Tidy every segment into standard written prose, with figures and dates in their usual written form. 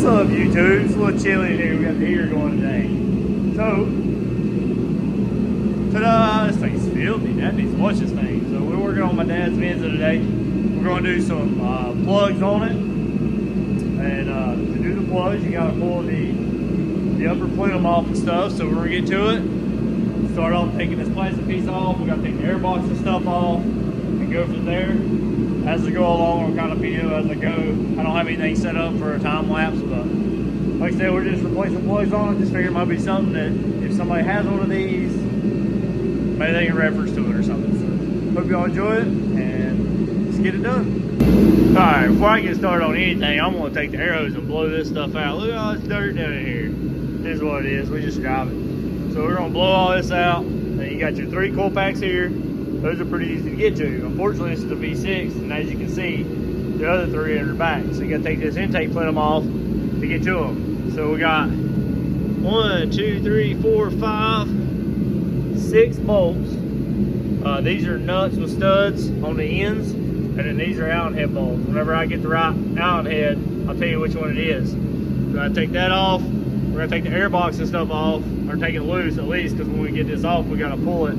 up, YouTube? It's a little chilly in here. We got the heater going today. So, ta-da! This thing's filthy. Dad needs to watch this thing. So we're working on my dad's Venza today. We're going to do some plugs on it. And to do the plugs, you got to pull the upper plenum off and stuff. So we're going to get to it. Start off taking this plastic piece off. We got to take the air box and stuff off and go from there. As we go along, we'll kind of video as I go. I don't have anything set up for a time lapse, but like I said, we're just replacing plugs on it. Just figured it might be something that if somebody has one of these, maybe they can reference to it or something. So hope y'all enjoy it, and let's get it done. All right, before I get started on anything, I'm gonna take the air hose and blow this stuff out. Look at all this dirt down in here. This is what it is. We just drive it. So we're gonna blow all this out. Then you got your 3 coil packs here. Those are pretty easy to get to. Unfortunately, this is the V6, and as you can see, the other 3 are in the back. So you gotta take this intake plenum off to get to them. So we got 1, 2, 3, 4, 5, 6 bolts. These are nuts with studs on the ends, and then these are Allen head bolts. Whenever I get the right Allen head, I'll tell you which one it is. We're gonna take that off. We're gonna take the air box and stuff off, or take it loose at least, because when we get this off, we gotta pull it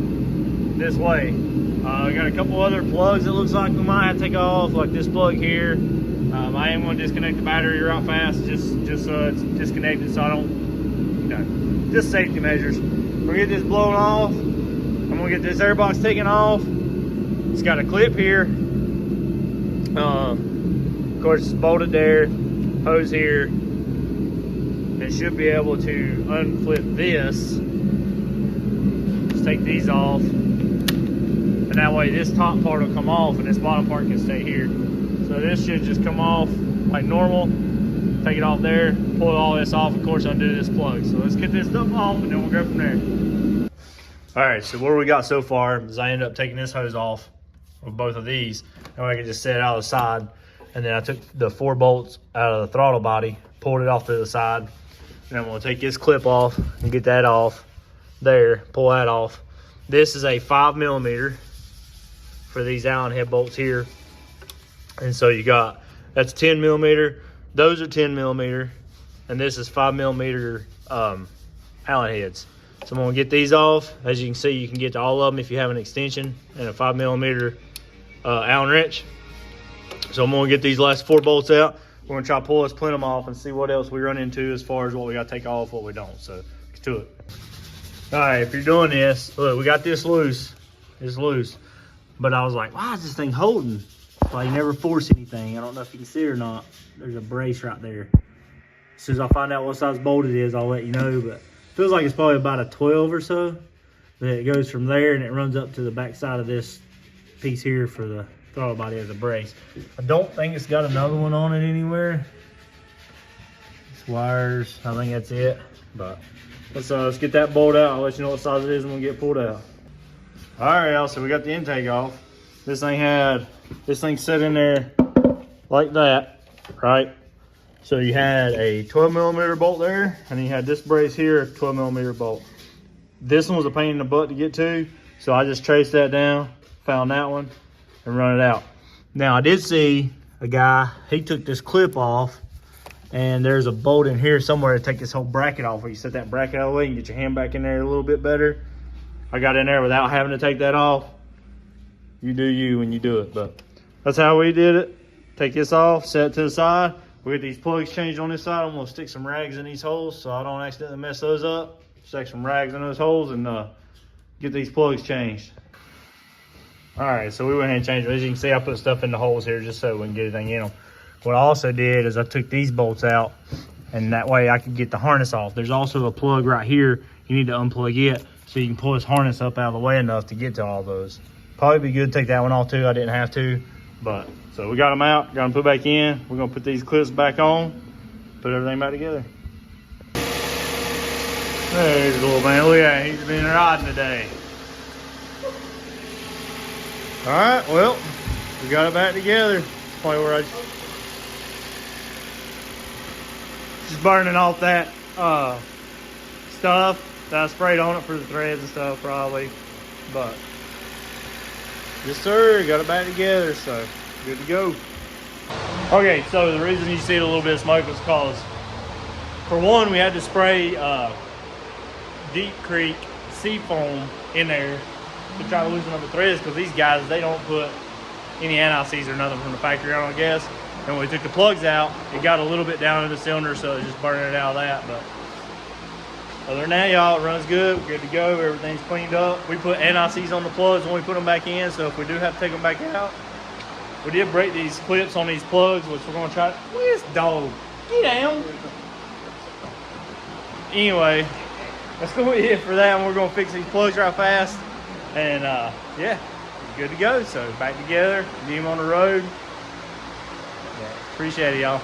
this way. We got a couple other plugs that looks like we might have to take off, like this plug here. I am going to disconnect the battery real fast, just so it's disconnected, so I don't, just safety measures. We're gonna get this blown off. I'm gonna get this air box taken off. It's got a clip here. Of course, it's bolted there, hose here. It should be able to unflip this. Just take these off. And that way this top part will come off and this bottom part can stay here. So this should just come off like normal. Take it off there, pull all this off, of course undo this plug. So let's get this stuff off and then we'll go from there. All right, so what we got so far is I ended up taking this hose off with both of these. That way I can just set it out of the side. And then I took the 4 bolts out of the throttle body, pulled it off to the side. And I'm gonna take this clip off and get that off there, pull that off. This is a 5mm for these Allen head bolts here. And so you got, that's 10mm, those are 10mm, and this is 5mm Allen heads. So I'm gonna get these off. As you can see, you can get to all of them if you have an extension and a 5mm Allen wrench. So I'm gonna get these last 4 bolts out. We're gonna try to pull this plenum off and see what else we run into as far as what we gotta take off, what we don't. So get to it. All right, if you're doing this, look, we got this loose. It's loose. But I was like, why is this thing holding? Like, you never force anything. I don't know if you can see it or not. There's a brace right there. As soon as I find out what size bolt it is, I'll let you know. But it feels like it's probably about a 12 or so. But it goes from there and it runs up to the back side of this piece here for the throttle body as a brace. I don't think it's got another one on it anywhere. It's wires. I think that's it. But let's get that bolt out. I'll let you know what size it is when we get pulled out. All right, y'all, so we got the intake off. This thing set in there like that, right? So you had a 12mm bolt there, and then you had this brace here, a 12mm bolt. This one was a pain in the butt to get to, so I just traced that down, found that one, and run it out. Now, I did see a guy, he took this clip off, and there's a bolt in here somewhere to take this whole bracket off, where you set that bracket out of the way and get your hand back in there a little bit better. I got in there without having to take that off. You do you when you do it, but that's how we did it. Take this off, set it to the side. We get these plugs changed on this side. I'm gonna stick some rags in these holes so I don't accidentally mess those up. Stick some rags in those holes and get these plugs changed. All right, so we went ahead and changed them. As you can see, I put stuff in the holes here just so we can get anything in them. What I also did is I took these bolts out, and that way I could get the harness off. There's also a plug right here. You need to unplug it so you can pull this harness up out of the way enough to get to all those. Probably be good to take that one off too. I didn't have to, but so we got them out, got them put back in. We're gonna put these clips back on, put everything back together. There's the little man, look at him, he's been riding today. All right, well, we got it back together. That's probably where I just burning off that stuff that I sprayed on it for the threads and stuff probably, but yes sir, got it back together, so good to go. Okay, so the reason you see a little bit of smoke is because for one, we had to spray Deep Creek Seafoam in there to try to loosen up the threads, because these guys, they don't put any anti-seize or nothing from the factory on, I guess. And when we took the plugs out, it got a little bit down in the cylinder, so it's just burning it out of that. But other than that, y'all, it runs good. We're good to go. Everything's cleaned up. We put anti-seize on the plugs when we put them back in, so if we do have to take them back out, we did break these clips on these plugs, which we're going to try. Look at this dog. Get down. Anyway, that's going to be it for that, and we're going to fix these plugs right fast. And, yeah, good to go. So back together, get him on the road. Yeah, appreciate it, y'all.